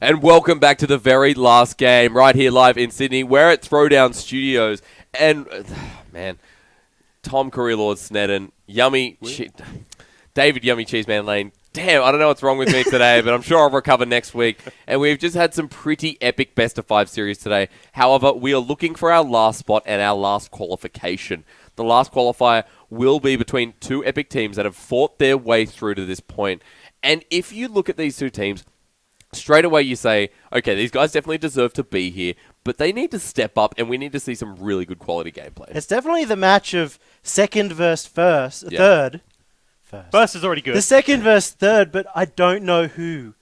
And welcome back to the very last game, right here live in Sydney. We're at Throwdown Studios. And, man, Tom Career-Lord Sneddon, David Yummy Cheeseman Lane. Damn, I don't know what's wrong with me today, but I'm sure I'll recover next week. And we've just had some pretty epic best-of-5 series today. However, we are looking for our last spot and our last qualification. The last qualifier will be between two epic teams that have fought their way through to this point. And if you look at these two teams, straight away you say, okay, these guys definitely deserve to be here, but they need to step up and we need to see some really good quality gameplay. It's definitely the match of second versus third. First is already good. The second versus third, but I don't know who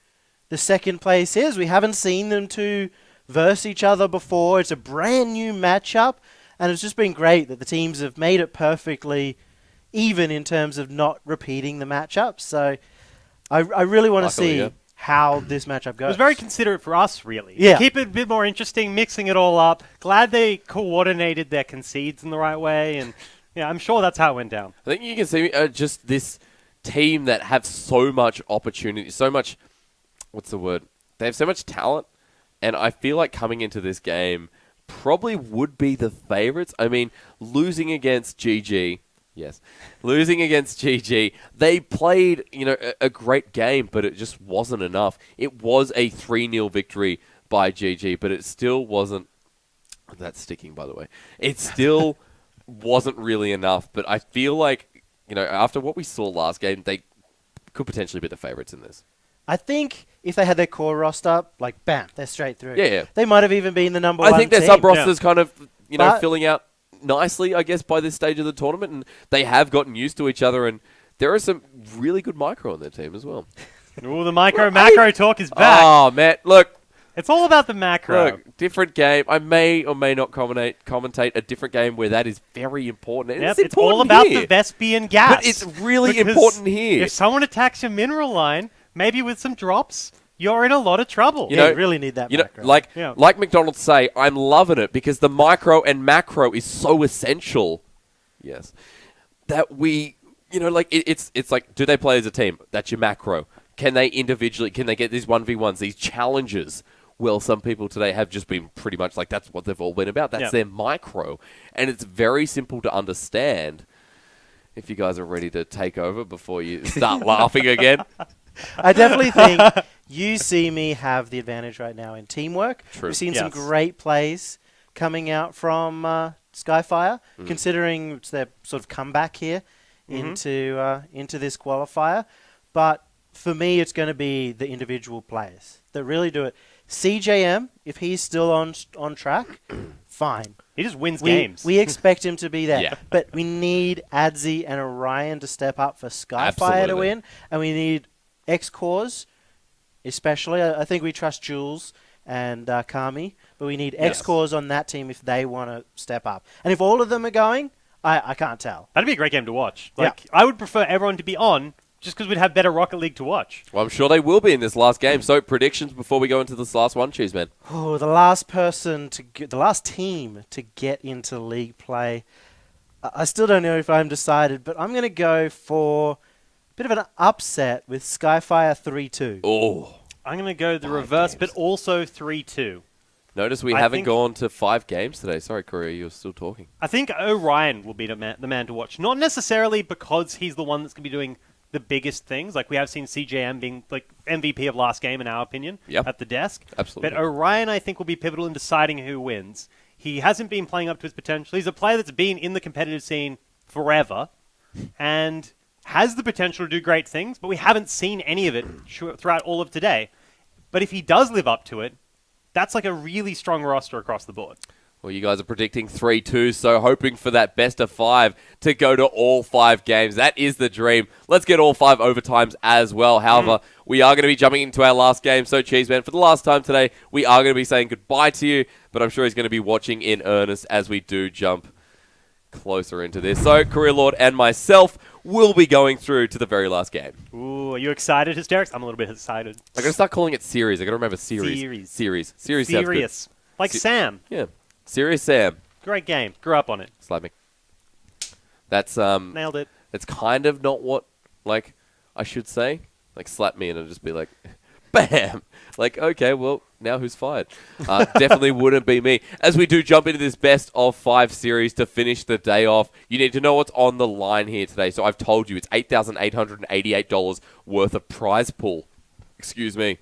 the second place is. We haven't seen them two verse each other before. It's a brand new matchup, and it's just been great that the teams have made it perfectly even in terms of not repeating the matchup. So I really want to see how this matchup goes. It was very considerate for us, really. Yeah. Keep it a bit more interesting, mixing it all up. Glad they coordinated their concedes in the right way, and yeah, I'm sure that's how it went down. I think you can see just this team that have so much opportunity, so much, what's the word? They have so much talent, and I feel like coming into this game probably would be the favorites. I mean, losing against GG, they played, a great game, but it just wasn't enough. It was a 3-0 victory by GG, but it still wasn't. That's sticking, by the way. It still wasn't really enough, but I feel like, after what we saw last game, they could potentially be the favorites in this. I think if they had their core roster, like, bam, they're straight through. Yeah. They might have even been the number one I think their team. sub-roster's kind of, filling out nicely, I guess, by this stage of the tournament, and they have gotten used to each other, and there are some really good micro on their team as well. Ooh, the macro talk is back. Oh, man, look. It's all about the macro. Look, different game. I may or may not commentate a different game where that is very important. Yep, it's all important about here. the Vespian gas. But it's really important here. If someone attacks your mineral line, maybe with some drops, you're in a lot of trouble. You really need that macro. Like McDonald's say, I'm loving it because the micro and macro is so essential. Yes. That we, it's like, do they play as a team? That's your macro. Can they get these 1v1s, these challenges? Well, some people today have just been pretty much like, that's what they've all been about. That's their micro. And it's very simple to understand. If you guys are ready to take over before you start laughing again. I definitely think you see me have the advantage right now in teamwork. True. We've seen some great plays coming out from Skyfire, considering it's their sort of comeback here into this qualifier. But for me, it's going to be the individual players that really do it. CJM, if he's still on track, fine. He just wins games. We expect him to be there. Yeah. But we need Adzi and Orion to step up for Skyfire to win. And we need X-Cores, especially. I think we trust Jules and Kami. But we need X-Cores on that team if they want to step up. And if all of them are going, I can't tell. That'd be a great game to watch. I would prefer everyone to be on, just because we'd have better Rocket League to watch. Well, I'm sure they will be in this last game. So, predictions before we go into this last one, Cheeseman. Oh, the last team to get into league play. I still don't know if I'm decided, but I'm going to go for a bit of an upset with Skyfire 3-2. Oh. I'm going to go the reverse, but also 3-2. Notice we haven't gone to 5 games today. Sorry, Korea, you're still talking. I think Orion will be the man to watch. Not necessarily because he's the one that's going to be doing the biggest things. Like, we have seen CJM being like MVP of last game, in our opinion, at the desk. Absolutely. But Orion, I think, will be pivotal in deciding who wins. He hasn't been playing up to his potential. He's a player that's been in the competitive scene forever and has the potential to do great things, but we haven't seen any of it throughout all of today. But if he does live up to it, that's like a really strong roster across the board. Well, you guys are predicting 3-2, so hoping for that best of 5 to go to all 5 games. That is the dream. Let's get all 5 overtimes as well. However, we are going to be jumping into our last game. So, Cheeseman, for the last time today, we are going to be saying goodbye to you, but I'm sure he's going to be watching in earnest as we do jump closer into this. So, Career Lord and myself will be going through to the very last game. Ooh, are you excited, Hysterics? I'm a little bit excited. I got to start calling it series. I got to remember series. Series sounds good. Like Sam. Yeah. Serious Sam. Great game. Grew up on it. Slap me. That's nailed it. That's kind of not what I should say. Like, slap me and it'll just be like bam. Like, okay, well, now who's fired? Definitely wouldn't be me. As we do jump into this best of 5 series to finish the day off, you need to know what's on the line here today. So I've told you it's $8,888 worth of prize pool. Excuse me.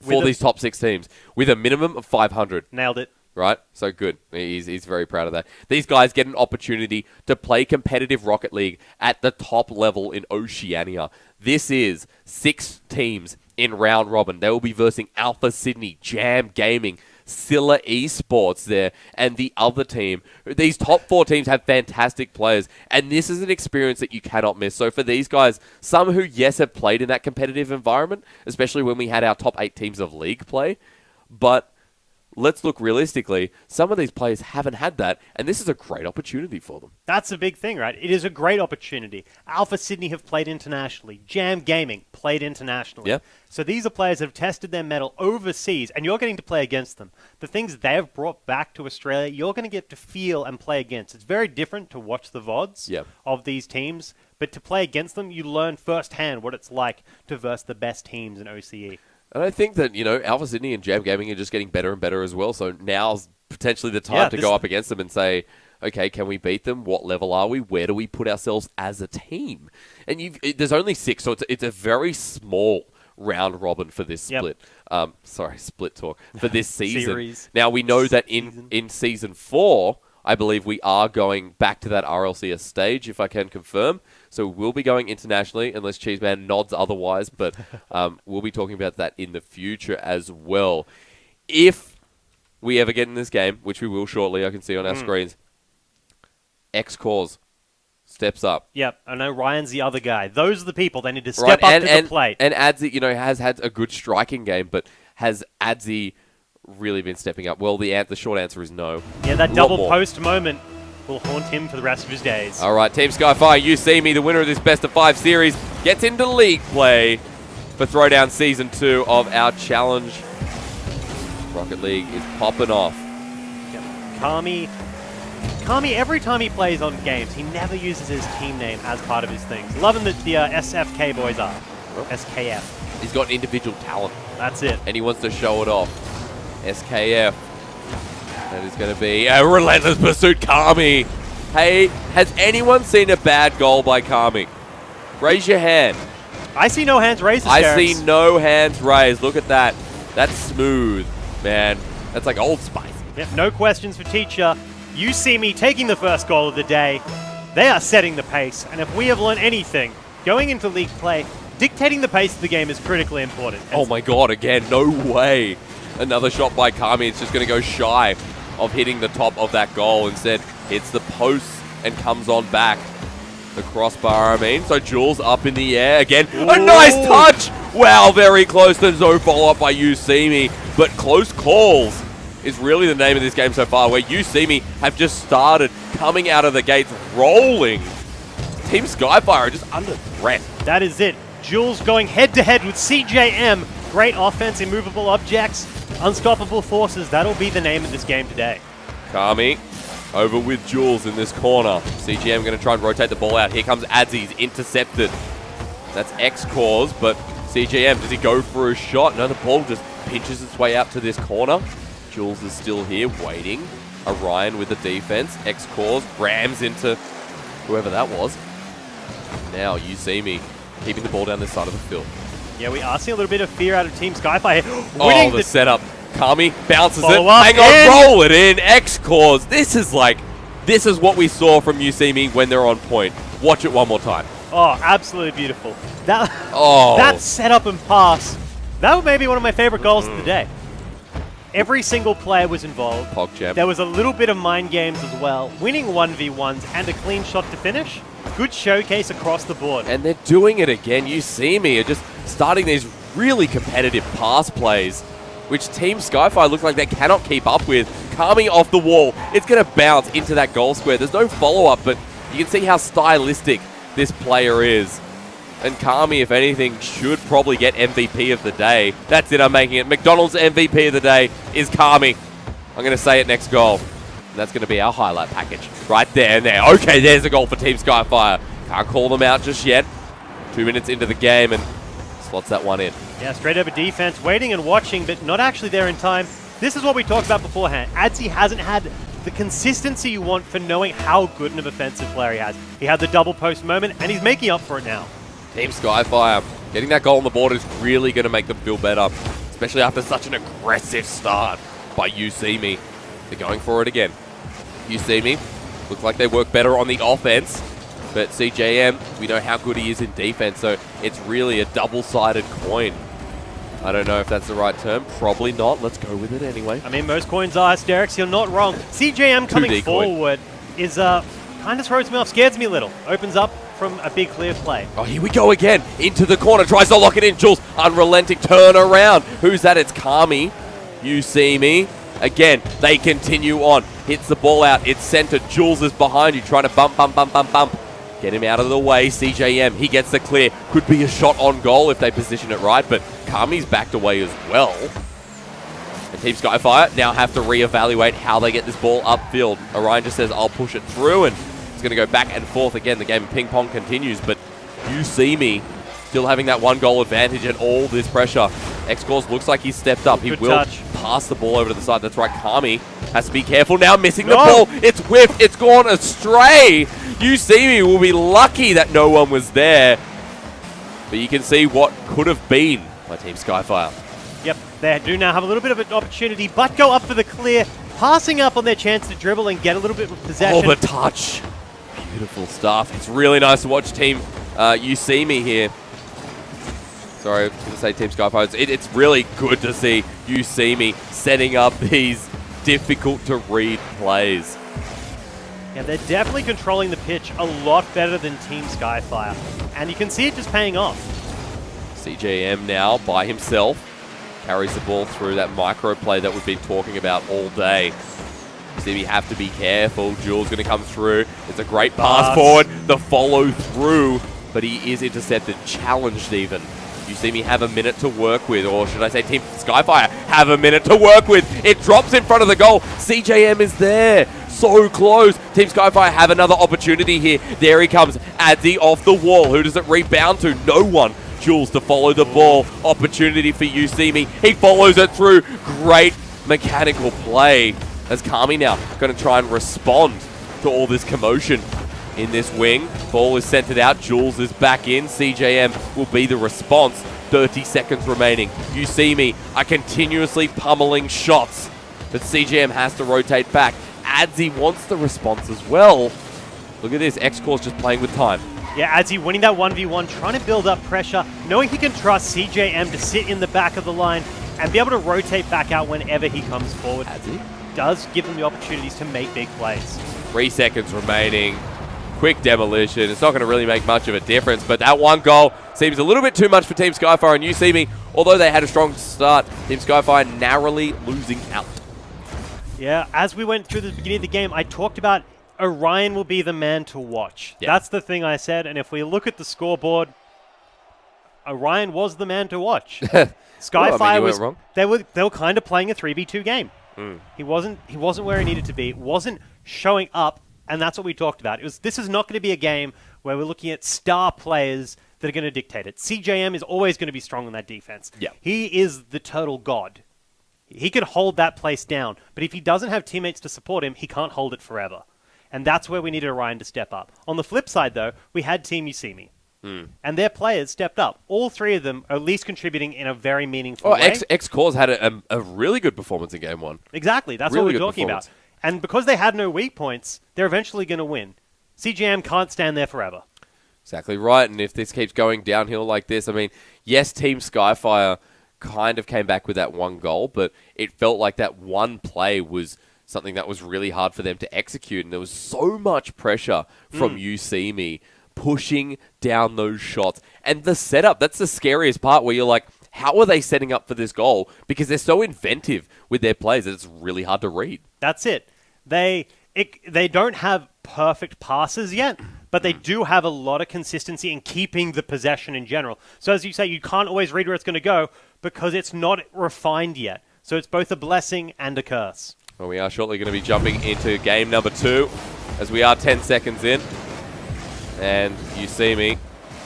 For these top 6 teams with a minimum of 500. Nailed it. Right? So good. He's very proud of that. These guys get an opportunity to play competitive Rocket League at the top level in Oceania. This is 6 teams in round robin. They will be versing Alpha Sydney, Jam Gaming, Scylla Esports there, and the other team. These top 4 teams have fantastic players, and this is an experience that you cannot miss. So for these guys, some who, yes, have played in that competitive environment, especially when we had our top 8 teams of league play, but let's look realistically, some of these players haven't had that, and this is a great opportunity for them. That's a big thing, right? It is a great opportunity. Alpha Sydney have played internationally. Jam Gaming played internationally. Yeah. So these are players that have tested their mettle overseas, and you're getting to play against them. The things they have brought back to Australia, you're going to get to feel and play against. It's very different to watch the VODs of these teams, but to play against them, you learn firsthand what it's like to verse the best teams in OCE. And I think that, Alpha Sydney and Jam Gaming are just getting better and better as well. So now's potentially the time to go up against them and say, okay, can we beat them? What level are we? Where do we put ourselves as a team? And there's only 6, so it's a very small round robin for this split. Split talk. For this season. Series. Now, we know that in Season 4, I believe we are going back to that RLCS stage, if I can confirm. So we'll be going internationally, unless Cheeseman nods otherwise, but we'll be talking about that in the future as well. If we ever get in this game, which we will shortly, I can see on our screens, X-Cause steps up. Yep, I know Ryan's the other guy. Those are the people that need to step up to the plate. And Adzi, has had a good striking game, but has Adzi really been stepping up? Well, the short answer is no. Yeah, that double post moment will haunt him for the rest of his days. All right, Team Skyfire, you see me, the winner of this best of 5 series, gets into league play for Throwdown Season 2 of our challenge. Rocket League is popping off. Yep. Kami, every time he plays on games, he never uses his team name as part of his things. Loving that the SFK boys are. SKF. He's got individual talent. That's it. And he wants to show it off. SKF. That is going to be a relentless pursuit. Kami. Hey, has anyone seen a bad goal by Kami? Raise your hand. I see no hands raised. I see no hands raised. Look at that. That's smooth, man. That's like Old Spice. Yep, no questions for teacher. You see me taking the first goal of the day. They are setting the pace, and if we have learned anything, going into league play, dictating the pace of the game is critically important. Oh my god, again, no way. Another shot by Kami. It's just going to go shy of hitting the top of that goal. Instead, hits the post and comes on back. The crossbar, I mean. So Jules up in the air again. Ooh. A nice touch! Wow, very close. There's no follow-up by You See Me. But close calls is really the name of this game so far, where You See Me have just started coming out of the gates rolling. Team Skyfire are just under threat. That is it. Jules going head-to-head with CJM. Great offense, immovable objects, unstoppable forces. That'll be the name of this game today. Kami over with Jules in this corner. CGM going to try and rotate the ball out. Here comes Adzi's intercepted. That's X-Cause, but CGM, does he go for a shot? No, the ball just pinches its way out to this corner. Jules is still here waiting. Orion with the defense. X-Cause rams into whoever that was. Now You See Me keeping the ball down this side of the field. Yeah, we are seeing a little bit of fear out of Team Skyfire. Oh, the setup. Kami bounces it. Follow up. Hang on, roll it in. X-Cause. This is what we saw from You See Me when they're on point. Watch it one more time. Oh, absolutely beautiful. That setup and pass. That was maybe one of my favorite goals of the day. Every single player was involved. PogChamp. There was a little bit of mind games as well. Winning 1v1s and a clean shot to finish. Good showcase across the board. And they're doing it again. You See Me are just starting these really competitive pass plays, which Team Skyfire look like they cannot keep up with. Kami off the wall. It's going to bounce into that goal square. There's no follow-up, but you can see how stylistic this player is. And Kami, if anything, should probably get MVP of the day. That's it, I'm making it. McDonald's MVP of the day is Kami. I'm going to say it next goal. And that's going to be our highlight package. Right there and there. Okay, there's a goal for Team Skyfire. Can't call them out just yet. 2 minutes into the game and slots that one in. Yeah, straight over defense, waiting and watching, but not actually there in time. This is what we talked about beforehand. ANZ hasn't had the consistency you want for knowing how good an offensive player he has. He had the double post moment, and he's making up for it now. Team Skyfire, getting that goal on the board is really going to make them feel better, especially after such an aggressive start by You See Me. They're going for it again. You See Me, look like they work better on the offense, but CJM, we know how good he is in defense, so it's really a double-sided coin. I don't know if that's the right term. Probably not. Let's go with it anyway. I mean, most coins are, Derek, you're not wrong. CJM coming forward is kind of throws me off, scares me a little. Opens up from a big clear play. Oh, here we go again. Into the corner. Tries to lock it in. Jules, unrelenting turn around. Who's that? It's Kami. You See Me. Again, they continue on. Hits the ball out. It's centered. Jules is behind you, trying to bump. Get him out of the way. CJM, he gets the clear. Could be a shot on goal if they position it right, but Kami's backed away as well. And Team Skyfire now have to reevaluate how they get this ball upfield. Orion just says, I'll push it through, and it's going to go back and forth again. The game of ping pong continues, but You See Me still having that 1-goal advantage and all this pressure. X-Course looks like he's stepped up. He will pass the ball over to the side. That's right, Kami has to be careful now, missing the ball. It's whiffed. It's gone astray. You See Me will be lucky that no one was there. But you can see what could have been by Team Skyfire. Yep, they do now have a little bit of an opportunity, but go up for the clear, passing up on their chance to dribble and get a little bit of possession. Oh, the touch. Beautiful stuff. It's really nice to watch Team You See Me here. Sorry, I was going to say Team Skyfire. It's really good to see You See Me setting up these difficult-to-read plays. Yeah, they're definitely controlling the pitch a lot better than Team Skyfire. And you can see it just paying off. CJM now, by himself, carries the ball through that micro play that we've been talking about all day. See, we have to be careful. Jules going to come through. It's a great pass forward. The follow through, but he is intercepted, challenged even. You See Me have a minute to work with, or should I say Team Skyfire have a minute to work with. It drops in front of the goal. CJM is there. So close. Team Skyfire have another opportunity here. There he comes. ANZ off the wall. Who does it rebound to? No one. Jules to follow the ball. Opportunity for You See Me. He follows it through. Great mechanical play. As Kami now going to try and respond to all this commotion in this wing. Ball is centered out. Jules is back in. CJM will be the response. 30 seconds remaining. You See Me are continuously pummeling shots, but CJM has to rotate back. ANZ wants the response as well. Look at this. X-Course just playing with time. Yeah, ANZ winning that 1v1, trying to build up pressure, knowing he can trust CJM to sit in the back of the line and be able to rotate back out whenever he comes forward. ANZ does give them the opportunities to make big plays. 3 seconds remaining. Quick demolition. It's not going to really make much of a difference, but that 1 goal seems a little bit too much for Team Skyfire. And You See Me, although they had a strong start, Team Skyfire narrowly losing out. Yeah, as we went through the beginning of the game, I talked about Orion will be the man to watch. Yeah. That's the thing I said, and if we look at the scoreboard, Orion was the man to watch. Skyfire well, I mean, was wrong. they were kind of playing a 3v2 game. He wasn't where he needed to be. Wasn't showing up, and that's what we talked about. This is not going to be a game where we're looking at star players that are going to dictate it. CJM is always going to be strong on that defense. Yeah. He is the total god. He can hold that place down, but if he doesn't have teammates to support him, he can't hold it forever. And that's where we needed Orion to step up. On the flip side, though, we had Team You See Me. And their players stepped up. All three of them are at least contributing in a very meaningful way. X-Course had a really good performance in Game 1. Exactly. That's Really what good we're talking about. performance. And because they had no weak points, they're eventually going to win. CJM can't stand there forever. Exactly right, and if this keeps going downhill like this, I mean, yes, Team Skyfire kind of came back with that 1 goal, but it felt like that one play was something that was really hard for them to execute, and there was so much pressure from You See Me pushing down those shots. And the setup, that's the scariest part, where you're like, how are they setting up for this goal? Because they're so inventive with their plays that it's really hard to read. That's it. They don't have perfect passes yet, but they do have a lot of consistency in keeping the possession in general. So as you say, you can't always read where it's going to go because it's not refined yet. So it's both a blessing and a curse. Well, we are shortly going to be jumping into game number 2, as we are 10 seconds in. And You See Me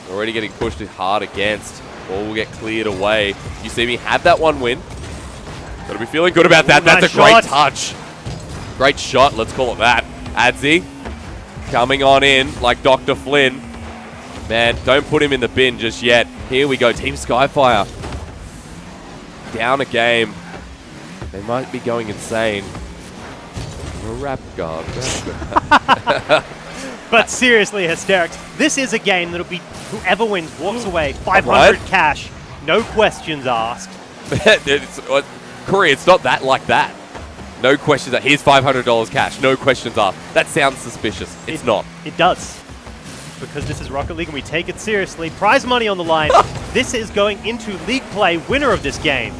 already getting pushed hard against. Ball will get cleared away. You see me have that one win. Gotta be feeling good about that. Ooh, That's nice a great shot. touch. Great shot, let's call it that. Adzi coming on in like Dr. Flynn. Man, don't put him in the bin just yet. Here we go, Team Skyfire. Down a game. They might be going insane. Rap guard. But seriously, hysterics. This is a game that'll be whoever wins walks away 500 Right. cash, no questions asked. Corey, it's not that like that. No questions. Here's $500 cash. No questions asked. That sounds suspicious. It's not. It does. Because this is Rocket League and we take it seriously. Prize money on the line. This is going into league play. Winner of this game.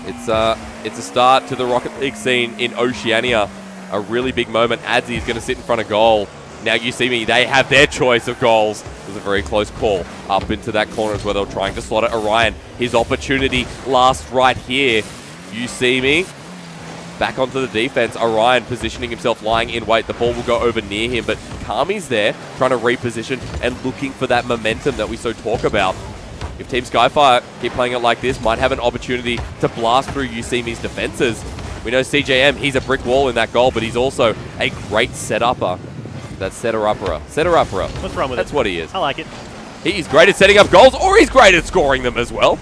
It's a start to the Rocket League scene in Oceania. A really big moment. Adzi is going to sit in front of goal. Now you see me. They have their choice of goals. It was a very close call. Up into that corner is where they were trying to slot it. Orion, his opportunity last right here. You see me. Back onto the defense. Orion positioning himself, lying in wait. The ball will go over near him, but Kami's there trying to reposition and looking for that momentum that we so talk about. If Team Skyfire keep playing it like this, might have an opportunity to blast through UCME's defenses. We know CJM, he's a brick wall in that goal, but he's also a great set-upper. That's setter-upper. Setter-upper. What's wrong with That's it? what he is. I like it. He's great at setting up goals, or he's great at scoring them as well.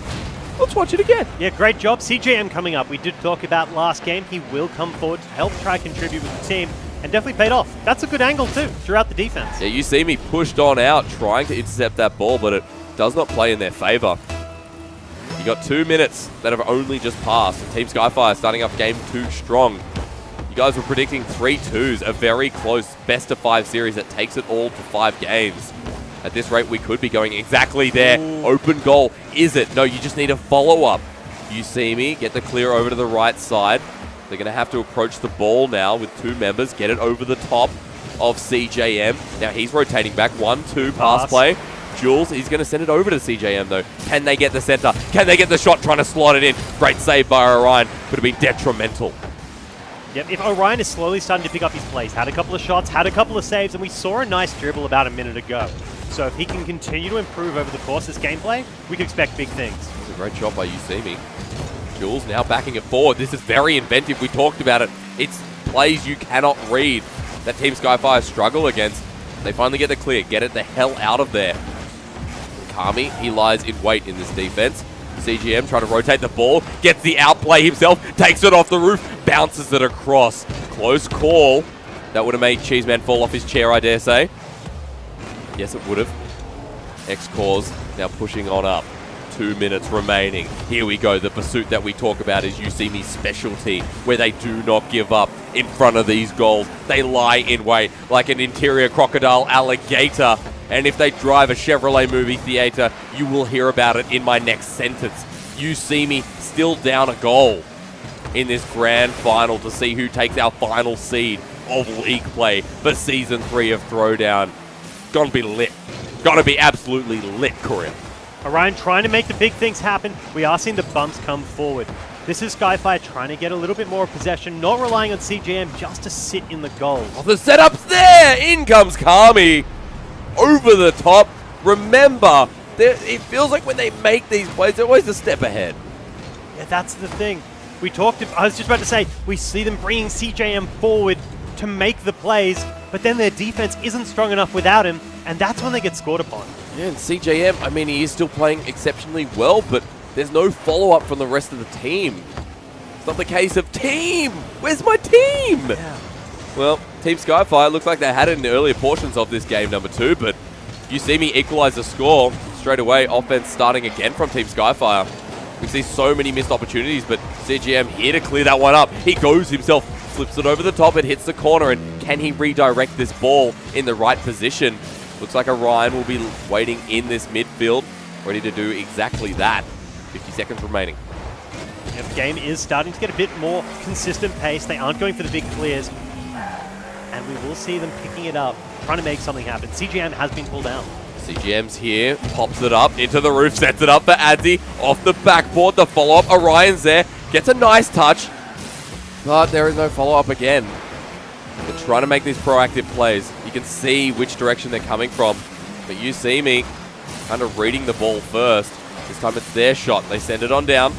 Let's watch it again. Yeah, great job. CJM coming up. We did talk about last game. He will come forward to help try contribute with the team, and definitely paid off. That's a good angle too, throughout the defense. Yeah, you see me pushed on out, trying to intercept that ball, but it does not play in their favor. You got 2 minutes that have only just passed. Team Skyfire starting off game 2 strong. You guys were predicting 3-2s, a very close best-of-5 series that takes it all to 5 games. At this rate, we could be going exactly there. Ooh. Open goal. Is it? No, you just need a follow-up. You see me get the clear over to the right side. They're going to have to approach the ball now with 2 members. Get it over the top of CJM. Now he's rotating back. 1-2 pass play. Jules, he's going to send it over to CJM though. Can they get the center? Can they get the shot trying to slot it in? Great save by Orion. Could have been detrimental. Yep, if Orion is slowly starting to pick up his plays, had a couple of shots, had a couple of saves, and we saw a nice dribble about a minute ago. So if he can continue to improve over the course of this gameplay, we can expect big things. That's a great shot by UCME. Jules now backing it forward. This is very inventive. We talked about it. It's plays you cannot read that Team Skyfire struggle against. They finally get the clear. Get it the hell out of there. Kami, he lies in wait in this defense. CGM trying to rotate the ball. Gets the outplay himself. Takes it off the roof. Bounces it across. Close call. That would have made Cheeseman fall off his chair, I dare say. Yes, it would have. X-Cause now pushing on up. 2 minutes remaining. Here we go. The pursuit that we talk about is UCME's specialty, where they do not give up in front of these goals. They lie in wait like an interior crocodile alligator. And if they drive a Chevrolet movie theater, you will hear about it in my next sentence. UCME still down a goal in this grand final to see who takes our final seed of league play for Season 3 of Throwdown. Gotta be lit. Gotta be absolutely lit, Korea. Orion trying to make the big things happen. We are seeing the bumps come forward. This is Skyfire trying to get a little bit more possession, not relying on CJM just to sit in the goal. Oh, the setup's there! In comes Kami. Over the top. Remember, it feels like when they make these plays, they're always a step ahead. Yeah, that's the thing. I was just about to say, we see them bringing CJM forward to make the plays, but then their defense isn't strong enough without him, and that's when they get scored upon. Yeah, and CJM, I mean, he is still playing exceptionally well, but there's no follow-up from the rest of the team. It's not the case of team! Where's my team? Yeah. Well, Team Skyfire looks like they had it in the earlier portions of this game, number 2, but you see me equalize the score. Straight away, offense starting again from Team Skyfire. We see so many missed opportunities, but CGM here to clear that one up. He goes himself, flips it over the top, it hits the corner, and can he redirect this ball in the right position? Looks like Orion will be waiting in this midfield, ready to do exactly that. 50 seconds remaining. Yeah, the game is starting to get a bit more consistent pace. They aren't going for the big clears. And we will see them picking it up, trying to make something happen. CGM has been pulled out. CGM's here, pops it up into the roof, sets it up for Adzi. Off the backboard, the follow-up. Orion's there, gets a nice touch. But there is no follow-up again. They're trying to make these proactive plays. You can see which direction they're coming from. But you see me, kind of reading the ball first. This time it's their shot. They send it on down.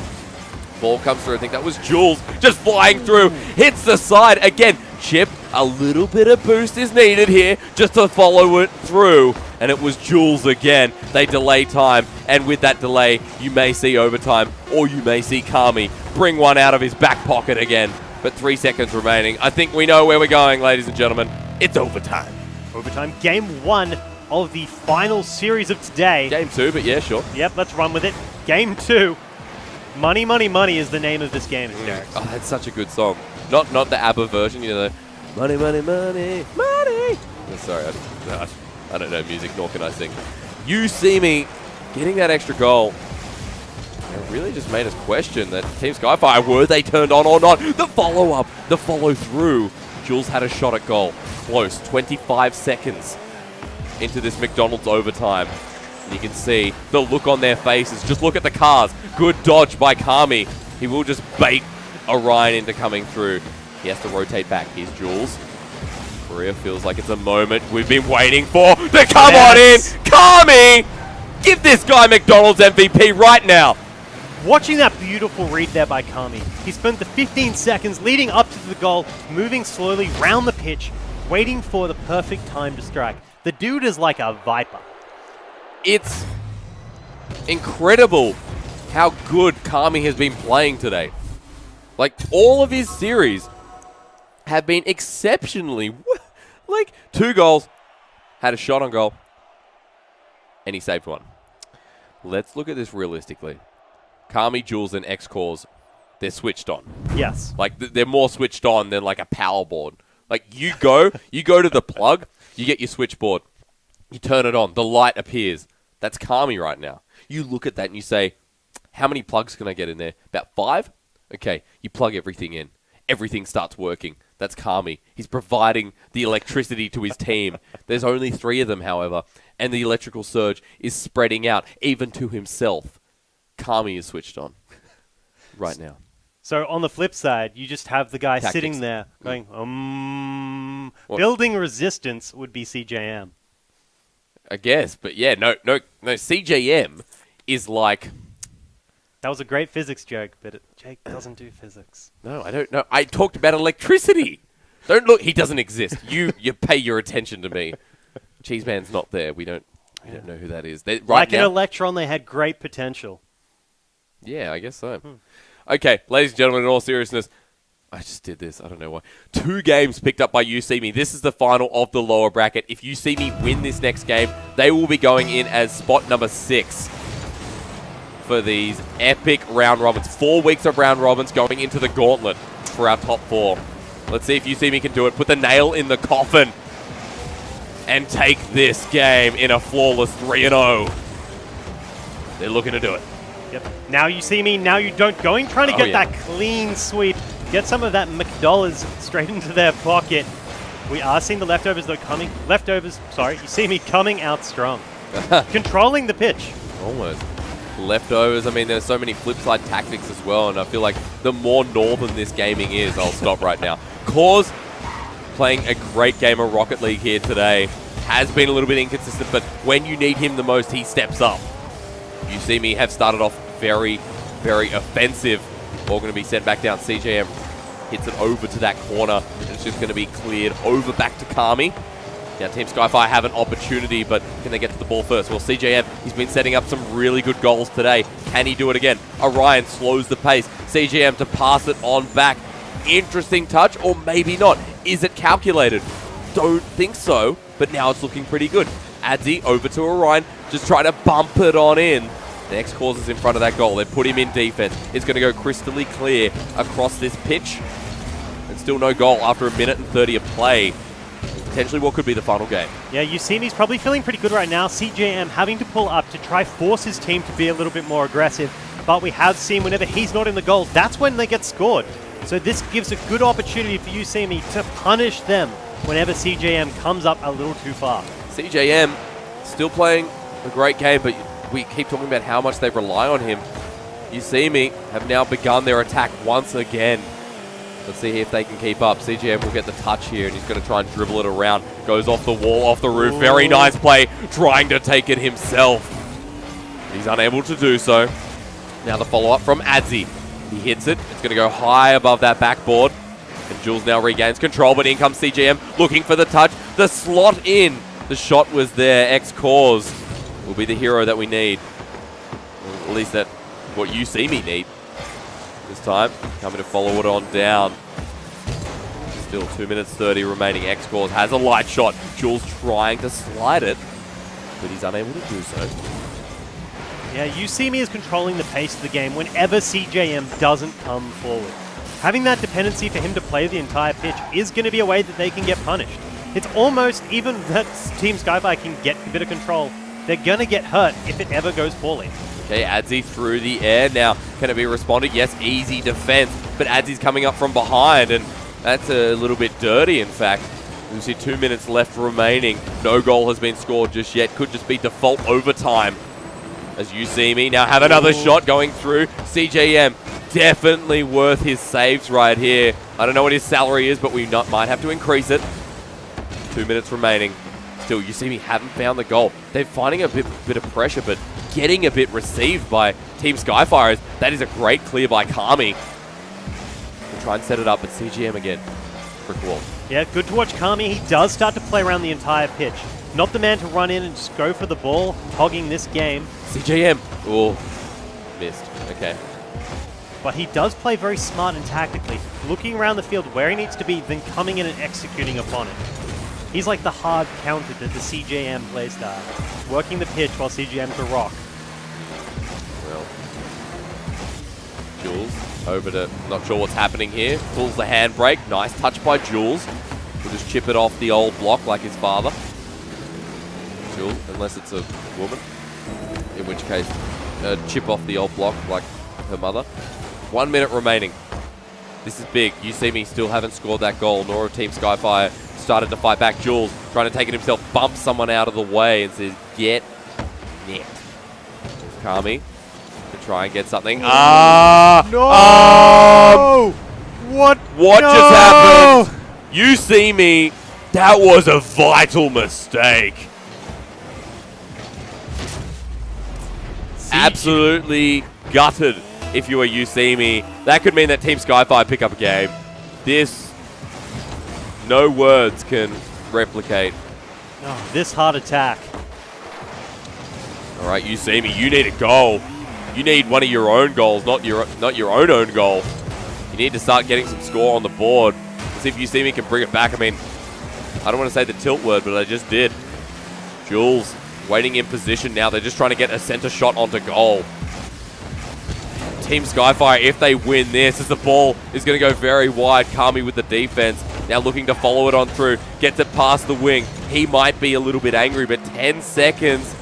Ball comes through. I think that was Jules just flying through. Hits the side. Again, Chip, a little bit of boost is needed here just to follow it through. And it was Jules again. They delay time. And with that delay, you may see overtime or you may see Kami bring one out of his back pocket again. But 3 seconds remaining. I think we know where we're going, ladies and gentlemen. It's overtime. Overtime, game 1 of the final series of today. Game 2, but yeah, sure. Yep, let's run with it. Game 2. Money, Money, Money is the name of this game, Derek. Oh, that's such a good song. Not the ABBA version, you know, the money, money, money, money. Oh, sorry, I don't know music, nor can I sing. You see me getting that extra goal. It really just made us question that Team Skyfire, were they turned on or not? The follow-up, the follow-through. Jules had a shot at goal. Close, 25 seconds into this McDonald's overtime. And you can see the look on their faces. Just look at the cars. Good dodge by Kami. He will just bait Orion into coming through. He has to rotate back. Here's Jules. Korea feels like it's a moment we've been waiting for to come on in. Kami! Give this guy McDonald's MVP right now. Watching that beautiful read there by Kami. He spent the 15 seconds leading up to the goal, moving slowly round the pitch, waiting for the perfect time to strike. The dude is like a viper. It's incredible how good Kami has been playing today. Like, all of his series have been exceptionally... Like, 2 goals, had a shot on goal, and he saved one. Let's look at this realistically. Kami, Jules, and X-Cores, they're switched on. Yes. Like, they're more switched on than, like, a power board. Like, you go to the plug, you get your switchboard, you turn it on, the light appears. That's Kami right now. You look at that and you say, how many plugs can I get in there? About 5? Okay, you plug everything in. Everything starts working. That's Kami. He's providing the electricity to his team. There's only 3 of them, however, and the electrical surge is spreading out, even to himself. Kami is switched on right now. So on the flip side, you just have the guy Tactics. sitting there going, building resistance would be CJM. I guess, but yeah, no. CJM is like... That was a great physics joke, but Jake doesn't do physics. No, I don't know. I talked about electricity. Don't look. He doesn't exist. You pay your attention to me. Cheeseman's not there. We don't know who that is. Like an electron, they had great potential. Yeah, I guess so. Okay, ladies and gentlemen, in all seriousness, I just did this. I don't know why. 2 games picked up by You See Me. This is the final of the lower bracket. If You See Me win this next game, they will be going in as spot number 6 for these epic round robins. 4 weeks of round robins going into the gauntlet for our top 4. Let's see if You See Me can do it. Put the nail in the coffin and take this game in a flawless 3-0. They're looking to do it. Yep. Now You See Me, now you don't. Trying to get that clean sweep. Get some of that McDollars straight into their pocket. We are seeing the leftovers, though, coming. You see me coming out strong. Controlling the pitch. Almost. Leftovers, I mean, there's so many flip side tactics as well, and I feel like the more northern this gaming is, I'll stop right now. Cause playing a great game of Rocket League here today. Has been a little bit inconsistent, but when you need him the most, he steps up. You See Me have started off very, very offensive. Ball going to be sent back down. CJM hits it over to that corner, and it's just going to be cleared over back to Kami. Now Team Skyfire have an opportunity, but can they get to the ball first? Well, CJM, he's been setting up some really good goals today. Can he do it again? Orion slows the pace. CJM to pass it on back. Interesting touch, or maybe not. Is it calculated? Don't think so, but now it's looking pretty good. Adzi over to Orion, just trying to bump it on in. The X-Cause is in front of that goal. They put him in defense. It's going to go crystally clear across this pitch. And still no goal after 1 minute and 30 of play. Potentially what could be the final game. Yeah, You See Me's probably feeling pretty good right now. CJM having to pull up to try force his team to be a little bit more aggressive. But we have seen whenever he's not in the goal, that's when they get scored. So this gives a good opportunity for You See Me to punish them whenever CJM comes up a little too far. CJM still playing a great game, but we keep talking about how much they rely on him. You See Me have now begun their attack once again. Let's see if they can keep up. CGM will get the touch here, and he's going to try and dribble it around. Goes off the wall, off the roof. Very nice play, trying to take it himself. He's unable to do so. Now the follow-up from Adzi. He hits it. It's going to go high above that backboard. And Jules now regains control, but in comes CGM looking for the touch. The slot in. The shot was there. X-Cause will be the hero that we need. Or at least that what you see me need this time. Coming to follow it on down. Still 2 minutes 30 remaining. X-Cause has a light shot. Jules trying to slide it, but he's unable to do so. Yeah, you see me as controlling the pace of the game whenever CJM doesn't come forward. Having that dependency for him to play the entire pitch is going to be a way that they can get punished. It's almost even that Team Skyfire can get a bit of control. They're going to get hurt if it ever goes poorly. Okay, Adzi through the air now. Can it be responded? Yes, easy defense, but Adzi's coming up from behind, and that's a little bit dirty, in fact. We see 2 minutes left remaining. No goal has been scored just yet. Could just be default overtime. As you see me now have another shot going through. CJM definitely worth his saves right here. I don't know what his salary is, but we might have to increase it. 2 minutes remaining. Still, you see me haven't found the goal. They're finding a bit of pressure, but getting a bit received by Team Skyfires. That is a great clear by Kami. We'll try and set it up, but CGM again. Brick wall. Yeah, good to watch Kami. He does start to play around the entire pitch. Not the man to run in and just go for the ball, hogging this game. CJM. Oh, missed. Okay. But he does play very smart and tactically, looking around the field where he needs to be, then coming in and executing upon it. He's like the hard counter to the CJM playstyle, working the pitch while CJM's a rock. Well, Jules over to, not sure what's happening here. Pulls the handbrake. Nice touch by Jules. We'll just chip it off the old block like his father. Jules, unless it's a woman. In which case, chip off the old block like her mother. 1 minute remaining. This is big. You see me still haven't scored that goal, nor have Team Skyfire started to fight back. Jules trying to take it himself, bumps someone out of the way and says, get net. Kami to try and get something. No! What No! just happened? You see me. That was a vital mistake. Absolutely gutted if you were you see me. That could mean that Team Skyfire pick up a game. This, no words can replicate. Oh, this heart attack. All right, you see me. You need a goal. You need one of your own goals, not your own goal. You need to start getting some score on the board. See if you see me can bring it back. I mean, I don't want to say the tilt word, but I just did. Jules waiting in position now. They're just trying to get a center shot onto goal. Team Skyfire, if they win this, as the ball is going to go very wide. Kami with the defense. Now looking to follow it on through. Gets it past the wing. He might be a little bit angry, but 10 seconds.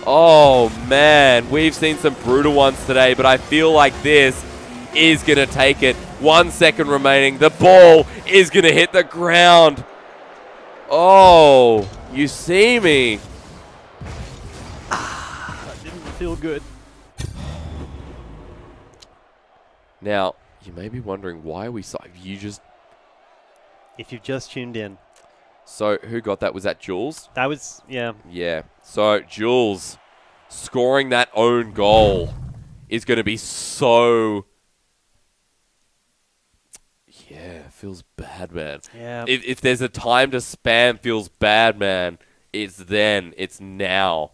Oh, man. We've seen some brutal ones today, but I feel like this is going to take it. 1 second remaining. The ball is going to hit the ground. Oh, you see me. That didn't feel good. Now, you may be wondering, why are we so... If you've just tuned in. So, who got that? Was that Jules? That was, yeah. Yeah. So, Jules scoring that own goal is going to be so... Yeah, feels bad, man. Yeah. If there's a time to spam feels bad, man, it's then. It's now.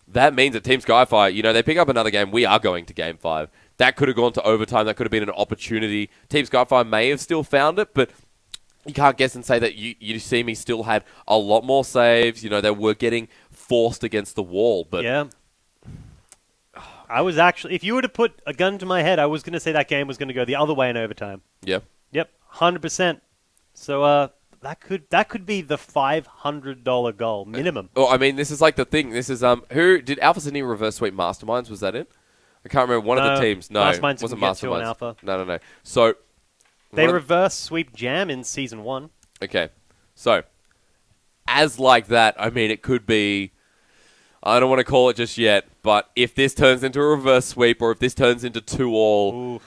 That means that Team Skyfire, they pick up another game. We are going to Game 5. That could have gone to overtime. That could have been an opportunity. Team Skyfire may have still found it, but you can't guess and say that you see me still had a lot more saves. They were getting forced against the wall. But yeah. I was actually, if you were to put a gun to my head, I was going to say that game was going to go the other way in overtime. Yeah. Yep, 100%. So that could be the $500 goal minimum. Well, I mean, this is like the thing. This is who did Alpha Sydney reverse sweep Masterminds? Was that it? I can't remember. One of the teams. No, Masterminds wasn't didn't get to an Masterminds. Alpha. No. So They reverse sweep Jam in Season 1. Okay. So, as like that, I mean, it could be... I don't want to call it just yet, but if this turns into a reverse sweep or if this turns into 2-all,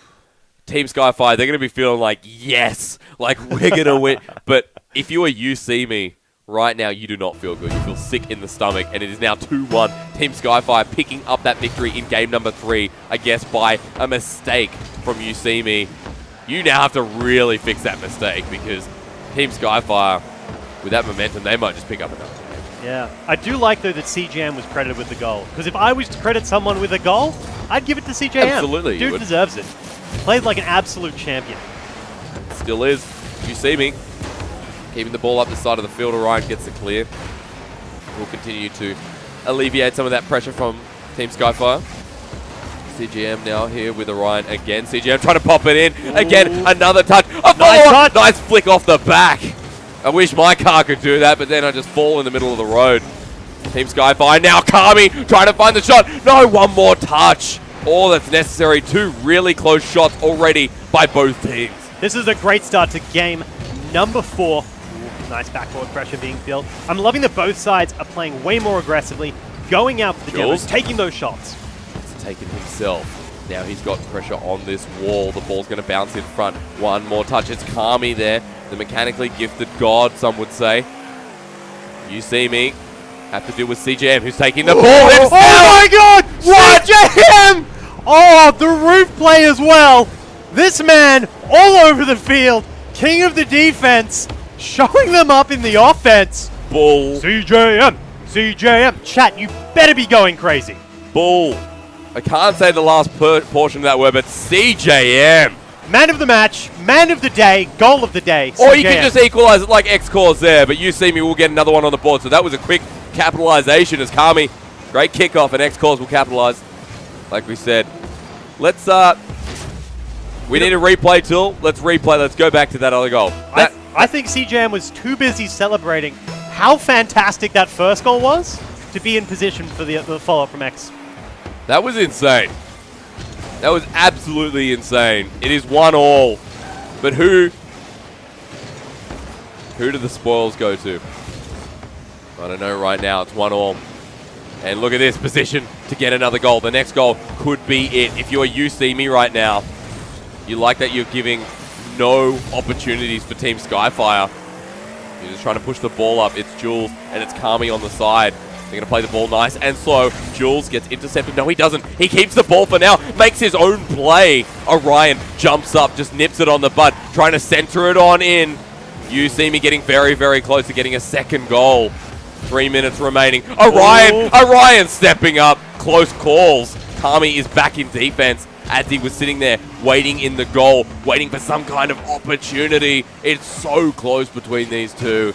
Team Skyfire, they're going to be feeling like, yes, like we're going to win. But if you see me right now you do not feel good. You feel sick in the stomach, and it is now 2-1. Team Skyfire picking up that victory in game number 3, I guess by a mistake from You See Me. You now have to really fix that mistake, because Team Skyfire, with that momentum, they might just pick up another game. Yeah. I do like, though, that CJM was credited with the goal. Because if I was to credit someone with a goal, I'd give it to CJM. Absolutely. Dude deserves it. Played like an absolute champion. Still is. You See Me. Keeping the ball up the side of the field. Orion gets it clear. We'll continue to alleviate some of that pressure from Team Skyfire. CGM now here with Orion again. CGM trying to pop it in. Again, another touch. A follow-up. Nice flick off the back. I wish my car could do that, but then I just fall in the middle of the road. Team Skyfire now. Kami trying to find the shot. No, one more touch. All that's necessary. 2 really close shots already by both teams. This is a great start to game number 4. Nice backboard pressure being built. I'm loving that both sides are playing way more aggressively, going out for the demos, taking those shots. He's taken himself. Now he's got pressure on this wall. The ball's going to bounce in front. One more touch. It's Kami there. The mechanically gifted god, some would say. You See Me. Have to deal with CJM, who's taking the ball himself. Oh my god! What? CJM! Oh, the roof play as well. This man, all over the field, king of the defense, showing them up in the offense. Bull. CJM! CJM! Chat, you better be going crazy. Bull. I can't say the last portion of that word, but CJM. Man of the match, man of the day, goal of the day. Or CJM. you can just equalize it like X-Cores there, but You See Me will get another one on the board. So that was a quick capitalization as Kami. Great kickoff, and X-Cores will capitalize. Like we said. Let's, we need a replay tool. Let's replay. Let's go back to that other goal. I think CJM was too busy celebrating how fantastic that first goal was to be in position for the follow-up from X. That was insane. That was absolutely insane. It is 1-1. But who do the spoils go to? I don't know right now. It's 1-1. And look at this position to get another goal. The next goal could be it. If you are You See Me right now, you like that you're giving no opportunities for Team Skyfire. You're just trying to push the ball up. It's Jules and it's Kami on the side. They're going to play the ball nice and slow. Jules gets intercepted. No, he doesn't. He keeps the ball for now. Makes his own play. Orion jumps up, just nips it on the butt, trying to center it on in. You See Me getting very, very close to getting a second goal. 3 minutes remaining. Orion stepping up. Close calls. Kami is back in defense as he was sitting there waiting in the goal, waiting for some kind of opportunity. It's so close between these two.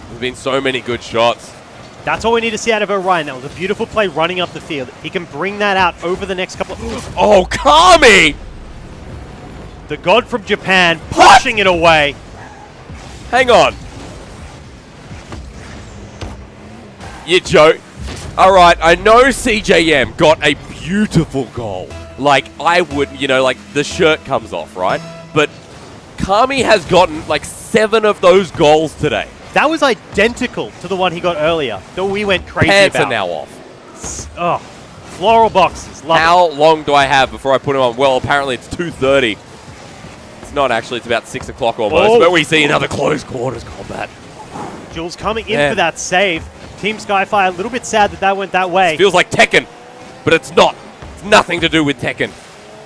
There's been so many good shots. That's all we need to see out of Orion. That was a beautiful play running up the field. He can bring that out over the next couple of... Oh, Kami! The god from Japan pushing it away. Hang on. You joke. Alright, I know CJM got a beautiful goal. Like, I would, like, the shirt comes off, right? But Kami has gotten, like, 7 of those goals today. That was identical to the one he got earlier that we went crazy Pants about. are now off. Oh, floral boxes. Love How long do I have before I put them on? Well, apparently it's 2:30. It's not actually. It's about 6 o'clock almost. But we see another close quarters combat. it. Jules coming in for that save. Team Skyfire a little bit sad that went that way. It feels like Tekken, but it's not. It's nothing to do with Tekken.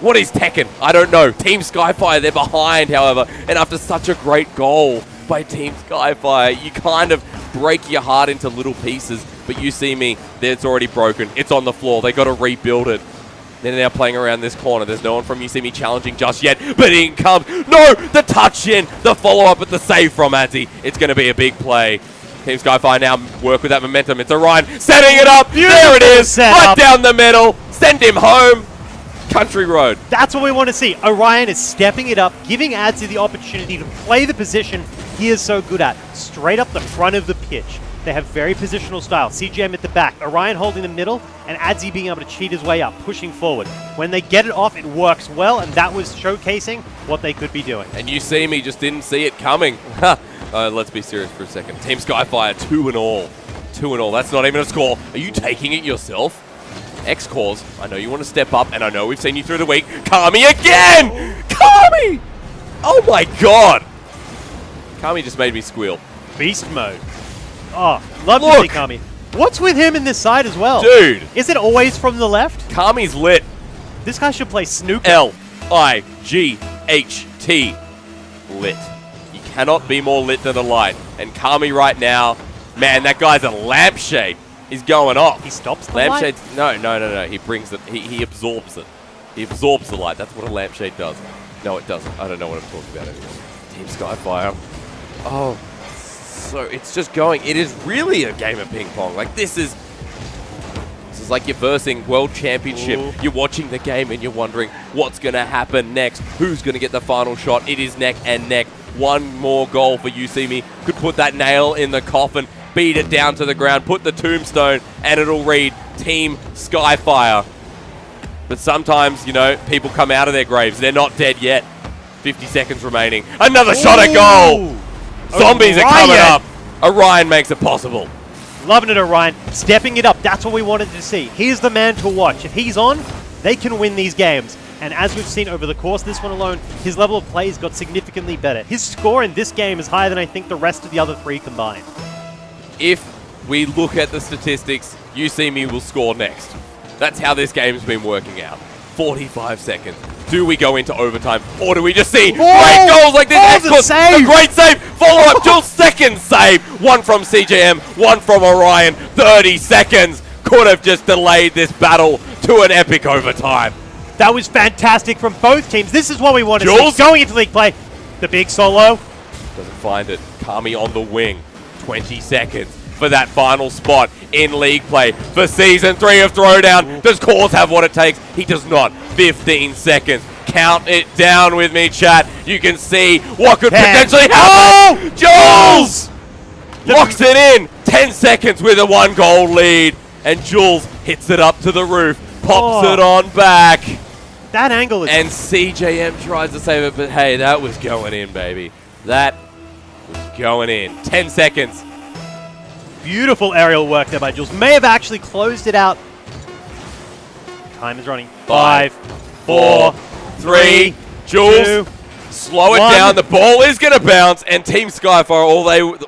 What is Tekken? I don't know. Team Skyfire, they're behind, however. And after such a great goal by Team Skyfire, you kind of break your heart into little pieces. But You See Me, it's already broken. It's on the floor. They got to rebuild it. They're now playing around this corner. There's no one from You See Me challenging just yet. But in comes. No! The touch in. The follow-up at the save from Adzi. It's going to be a big play. Team Skyfire now work with that momentum. It's Orion setting it up. There it is. Right down the middle. Send him home. Country road. That's what we want to see. Orion is stepping it up, giving Adzi the opportunity to play the position he is so good at. Straight up the front of the pitch. They have very positional style. CGM at the back. Orion holding the middle, and Adzi being able to cheat his way up, pushing forward. When they get it off, it works well, and that was showcasing what they could be doing. And You See Me just didn't see it coming. Let's be serious for a second. Team Skyfire, 2-2. 2-2. That's not even a score. Are you taking it yourself? X-Cores, I know you want to step up, and I know we've seen you through the week. Kami again! Kami! Oh my god! Kami just made me squeal. Beast mode. Oh, love to see Kami. What's with him in this side as well? Dude. Is it always from the left? Kami's lit. This guy should play snooker. L-I-G-H-T. Lit. You cannot be more lit than a light. And Kami right now, man, that guy's a lampshade. He's going off. He stops the light? Lampshades, no. He brings it. He absorbs it. He absorbs the light. That's what a lampshade does. No, it doesn't. I don't know what I'm talking about anymore. Team Skyfire. Oh, so it's just going. It is really a game of ping pong. Like this is like you're versing World Championship. Ooh. You're watching the game and you're wondering what's going to happen next. Who's going to get the final shot? It is neck and neck. One more goal for You See Me. Could put that nail in the coffin, beat it down to the ground, put the tombstone, and it'll read Team Skyfire. But sometimes, you know, people come out of their graves. They're not dead yet. 50 seconds remaining. Another shot at goal! Zombies are coming up. Orion makes it possible. Loving it, Orion. Stepping it up. That's what we wanted to see. He's the man to watch. If he's on, they can win these games. And as we've seen over the course of this one alone, his level of play has got significantly better. His score in this game is higher than I think the rest of the other three combined. If we look at the statistics, You See Me will score next. That's how this game's been working out. 45 seconds. Do we go into overtime, or do we just see great goals like this? The a great save! Follow-up, Jules' second save! One from CJM, one from Orion. 30 seconds could have just delayed this battle to an epic overtime. That was fantastic from both teams. This is what we want to Jules? see going into league play. The big solo. Doesn't find it. Kami on the wing. 20 seconds for that final spot in league play for Season 3 of Throwdown. Does Cause have what it takes? He does not. 15 seconds. Count it down with me, chat. You can see what could potentially happen. Jules! Locks it in. 10 seconds with a 1-goal lead. And Jules hits it up to the roof. Pops it on back. That angle is... And CJM tries to save it, but hey, that was going in, baby. That was going in. 10 seconds. Beautiful aerial work there by Jules. May have actually closed it out. Time is running. 5, 4, 3, Jules. 2, slow it 1. down. The ball is going to bounce, and Team Skyfire,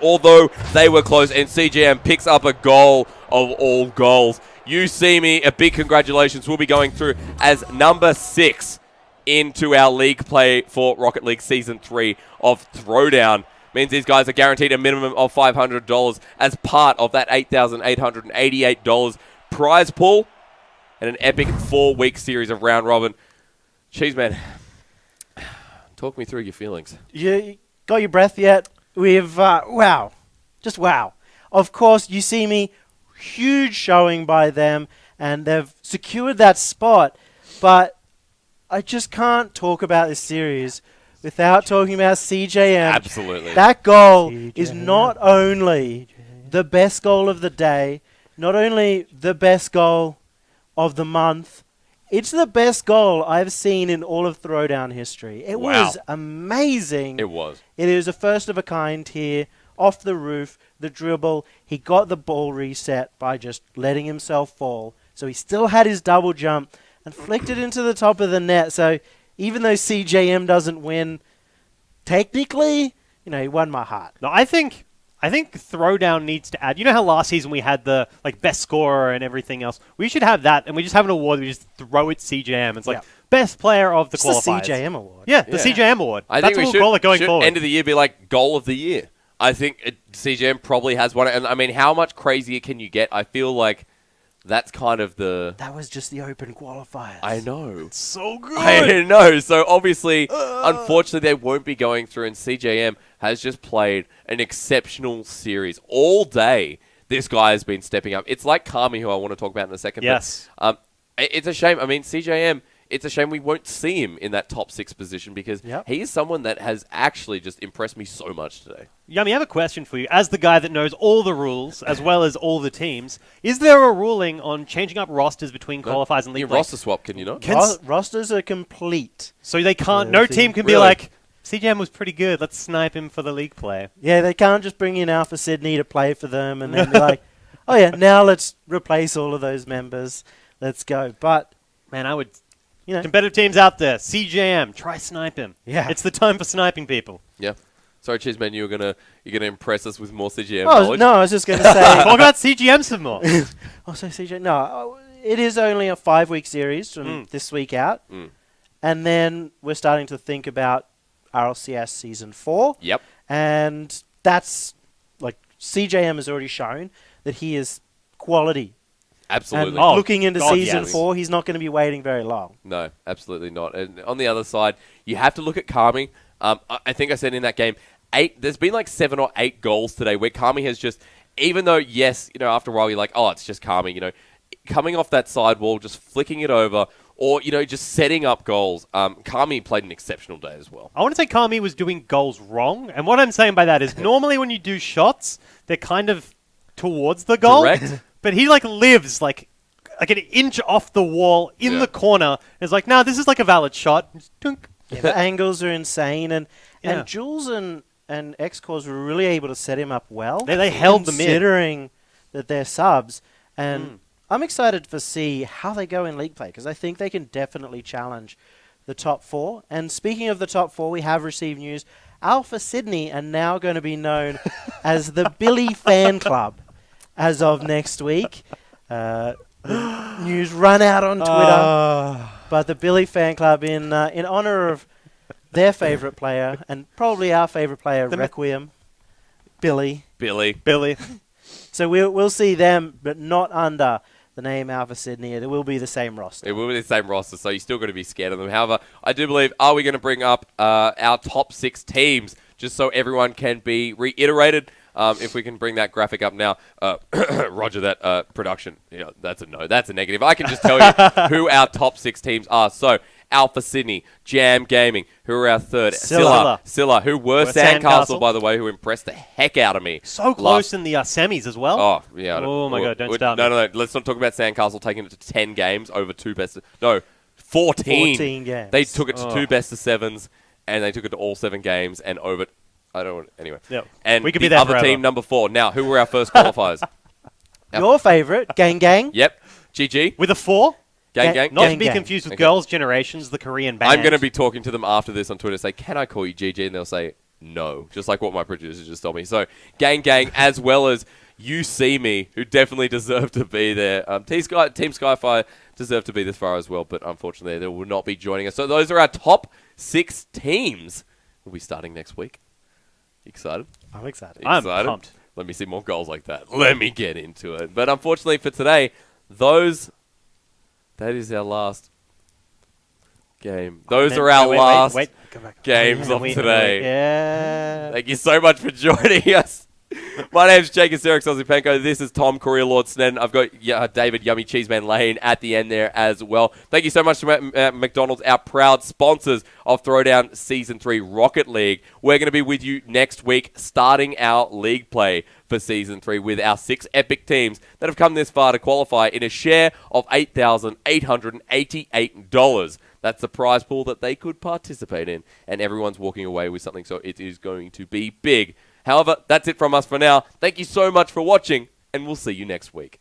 although they were close, and CJM picks up a goal of all goals. You See Me, a big congratulations. We'll be going through as number 6 into our league play for Rocket League Season 3 of Throwdown. Means these guys are guaranteed a minimum of $500 as part of that $8,888 prize pool and an epic 4-week series of round robin. Cheese man, talk me through your feelings. You got your breath yet? We've, wow. Just wow. Of course, You See Me, huge showing by them, and they've secured that spot. But I just can't talk about this series without talking about CJM. Absolutely. That goal is not only the best goal of the day, not only the best goal of the month, it's the best goal I've seen in all of Throwdown history. It was amazing. It was. It is a first of a kind here. Off the roof, the dribble. He got the ball reset by just letting himself fall. So he still had his double jump and flicked it into the top of the net. So even though CJM doesn't win, technically, you know, he won my heart. No, I think Throwdown needs to add. You know how last season we had the best scorer and everything else? We should have that, and we just have an award. We just throw it CJM. It's like best player of the qualifiers. The CJM award. Yeah, the CJM award. I That's think what we'll call it going forward. End of the year be like goal of the year. I think CJM probably has one. And I mean, how much crazier can you get? I feel like that's kind of the... That was just the open qualifiers. I know. It's so good. I know. So obviously, unfortunately, they won't be going through. And CJM has just played an exceptional series all day. This guy has been stepping up. It's like Kami, who I want to talk about in a second. Yes. But, it's a shame. I mean, CJM... It's a shame we won't see him in that top 6 position because he is someone that has actually just impressed me so much today. Yummy, I have a question for you. As the guy that knows all the rules as well as all the teams, is there a ruling on changing up rosters between qualifiers and league play? Roster swap, can you not? Rosters are complete. So they can't. No team can be like, CJM was pretty good. Let's snipe him for the league play. Yeah, they can't just bring in Alpha Sydney to play for them and then be like, oh yeah, now let's replace all of those members. Let's go. But man, I would. Competitive teams out there, CJM, try snipe him. Yeah. It's the time for sniping people. Yeah. Sorry, Cheeseman, you're gonna impress us with more CGM Oh, knowledge. no, I was just going to say. Talk about CGM some more. Also, CJ, no, it is only a 5-week series from this week out. And then we're starting to think about RLCS Season 4. Yep. And that's, like, CJM has already shown that he is quality. Absolutely. And looking into God, Season yes. 4, he's not going to be waiting very long. No, absolutely not. And on the other side, you have to look at Kami. I think I said in that game, there's been like 7 or 8 goals today where Kami has just, even though, yes, after a while you're like, oh, it's just Kami, coming off that side wall, just flicking it over, or, just setting up goals. Kami played an exceptional day as well. I want to say Kami was doing goals wrong. And what I'm saying by that is normally when you do shots, they're kind of towards the goal. Correct. But he lives like an inch off the wall in the corner. And it's like, no, this is like a valid shot. Just dunk. Yeah, the angles are insane. And Yeah. Jules and X-Cores were really able to set him up well. They held them in. Considering that they're subs. And I'm excited to see how they go in league play because I think they can definitely challenge the top 4. And speaking of the top 4, we have received news. Alpha Sydney are now going to be known as the Billy Fan Club as of next week. The news run out on Twitter. But the Billy Fan Club in honor of their favourite player and probably our favourite player, Requiem, Billy. So we'll see them, but not under the name Alpha Sydney. It will be the same roster. It will be the same roster, so you're still going to be scared of them. However, I do believe, are we going to bring up our top 6 teams just so everyone can be reiterated? If we can bring that graphic up now. Roger that, production. Yeah, that's a no. That's a negative. I can just tell you who our top 6 teams are. So, Alpha Sydney, Jam Gaming, who are our third. Scylla, who were Sandcastle, by the way, who impressed the heck out of me. So close in the semis as well. Oh, yeah. Oh, my God, don't start me. No. Let's not talk about Sandcastle taking it to 10 games over 2 best... No, 14. 14 games. They took it to 2 best of 7s, and they took it to all 7 games, and over... I don't want... Anyway. Yep. And we could the be there other forever. team, number 4. Now, who were our first qualifiers? Your favourite, Gang Gang. Yep. GG. With a 4? Gang. Not Gang to be Gang. confused with Okay. Girls' Generations, the Korean band. I'm going to be talking to them after this on Twitter, say, can I call you GG? And they'll say, no. Just like what my producer just told me. So, Gang, as well as You See Me, who definitely deserve to be there. Team Skyfire deserve to be this far as well, but unfortunately they will not be joining us. So those are our top 6 teams. We'll be starting next week. Excited? I'm excited. I'm Excited? pumped. Let me see more goals like that. Let me get into it. But unfortunately for today, that is our last game. Those are our last Wait. Come back. games of today. Yeah. Thank you so much for joining us. My name's Jacob Serek Sozipenko. This is Tom Courier Lord Snedden. I've got David Yummy Cheeseman Lane at the end there as well. Thank you so much to McDonald's, our proud sponsors of Throwdown Season 3 Rocket League. We're going to be with you next week starting our league play for Season 3 with our 6 epic teams that have come this far to qualify in a share of $8,888. That's the prize pool that they could participate in. And everyone's walking away with something, so it is going to be big. However, that's it from us for now. Thank you so much for watching, and we'll see you next week.